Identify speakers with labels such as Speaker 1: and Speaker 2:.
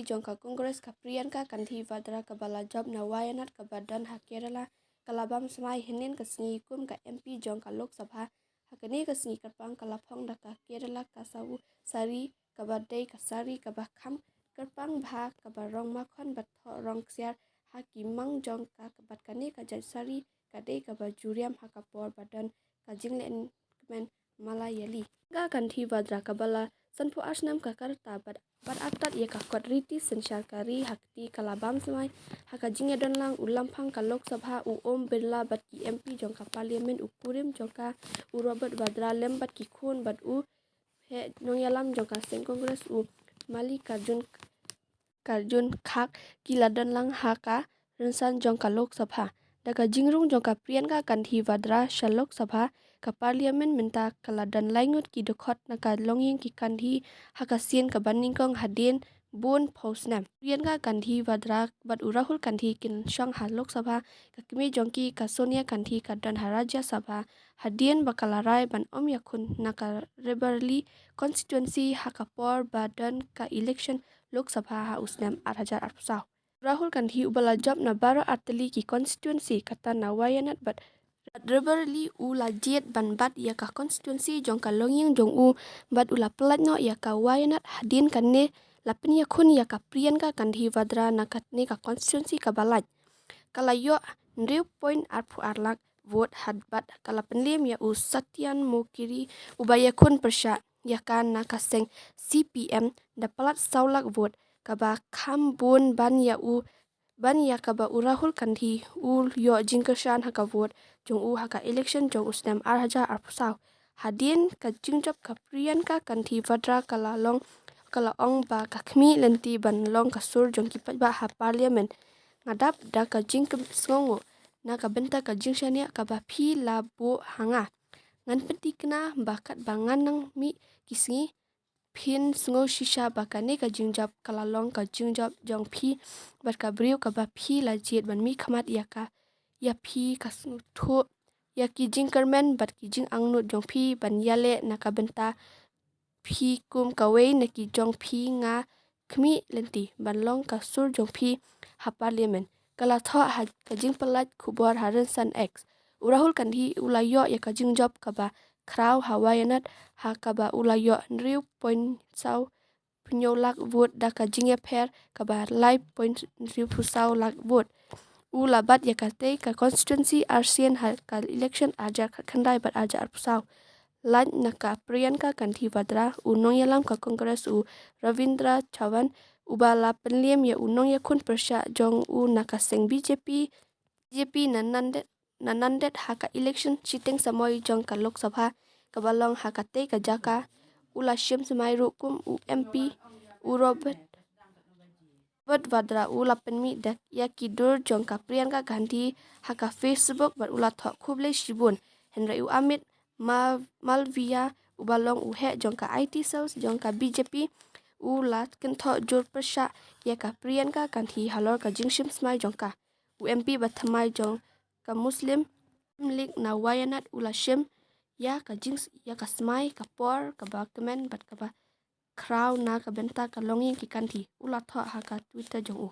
Speaker 1: jongka Kongres ka Priyanka kanthi vadra ka bala job na wayanat ka badan ha Kerela kalabam Smai hinin ka sngi kum ka MP jongka Lok Sabha hakani ka sngi karpang kalapong da ka Kerela ka sawu sari ka badai ka sari ka bakham karpang bha ka barong makhon bat rong ksiar ha ki mang jongka ka batkani ka jai sari ka dei ka bajuriam ha ka por badan ka jinglen men malayali ga kanthi vadra ka bala sanpu asnam ka karta bat atat ye ka kodriti sensarkari hakti kalabam Smai haka jinge don lang ulampang ka Lok Sabha u Om Birla bat ki MP jongka parliament u Kurim jongka u Robert Vadra lem bat ki khun bat u he nongyalam jongka seng Kongres u Karjun khak kila don lang haka rensan jongka Lok Sabha daga jingrung jongka Priyanka kanthi vadra shal Lok Sabha ka parliament minta kaladan laingut ki dokot naka longying ki kanthi haka sien ka baningkong hadin bun posnam Priyanka kanthi vadra bat urahul kanthi kin shang ha Lok Sabha ka kimi jongki ka Sonia kanthi ka dan haraja sabha hadin bakalarai ban om yakun naka Reberli constituency haka por badan ka election Lok Sabha ha usnam 8,000 Rahul kanthi ubala job na bara arteli ki constituency kata na wayanat bat Reberli u lajet ban bat ya ka constituency jongka longying jong u bat ula pelat no ya ka wayanat hadin kanne lapni ya khun ya ka Priyanka kanthi vadra nakatne ka constituency ka balaj kalayo 0.8 arlak vote had bat kala penlim ya u Satyan Mokiri ubaya khun persya ya kan nakaseng CPM da pelat saulak vote kaba khambun ban ya kaba urahul kanthi u yo jingkershan haka vote jong u haka election jong usnam 8,000 hadin ka jingjap ka Priyanka kanthi vadra kala ong ba ka khmi lenti ban long ka sur jong ki ba ha parliament ngadap da ka jingkem sngongo na ka benta ka jingshania ka ba phi la bo hanga ngan peti kna bakat bangan nang mi kisngi phin sngo shisha bakane ka jingjap kala long ka jingjap jong phi bat ka briu ka ba phi la jet ban mi khamat ya phi ka tho ya ki jingkermen bat ki jing angnut jong phi ban yale na ka benta phi kum kawei na ki jong phi nga khmi lenti ban long ka sur jong phi ha parliament kala tho ha ka jing palat khubor haran san x urahul kanthi ulayo ya ka jing job ka ba kraw hawayanat ha ka ba ulayo 0.0 lak vote da ka jingya pher ka ba live point 0.0 lak vote ula bat ya ka te ka constituency RCN ha ka election aja khandai bat aja arpsau lan naka Priyanka kanthi vadra unong yalam ka Kongres u Ravindra Chavan ubala penlim ya unong ya khun persya jong u naka seng BJP nanandet haka election sitting samoy jong ka Lok Sabha kabalong haka te ka jaka ula shim Smai kum u MP u Robert Vadra ula penmi dak ya kidur jong ka Priyanka kanthi haka Facebook bat ula thok khuble shibun henry u Amit Malvia ubalong u he jong ka IT cells jong ka BJP ula ken tho jor persya ya ka Priyanka kanthi halor ka jingshim Smai jong ka u MP bat thamai jong ka Muslim League na wayanat ula shim ya ka Smai ka por ka ba kemen bat ka ba kraw na ka benta ka longing ki kanthi ula tho ha ka Twitter jong u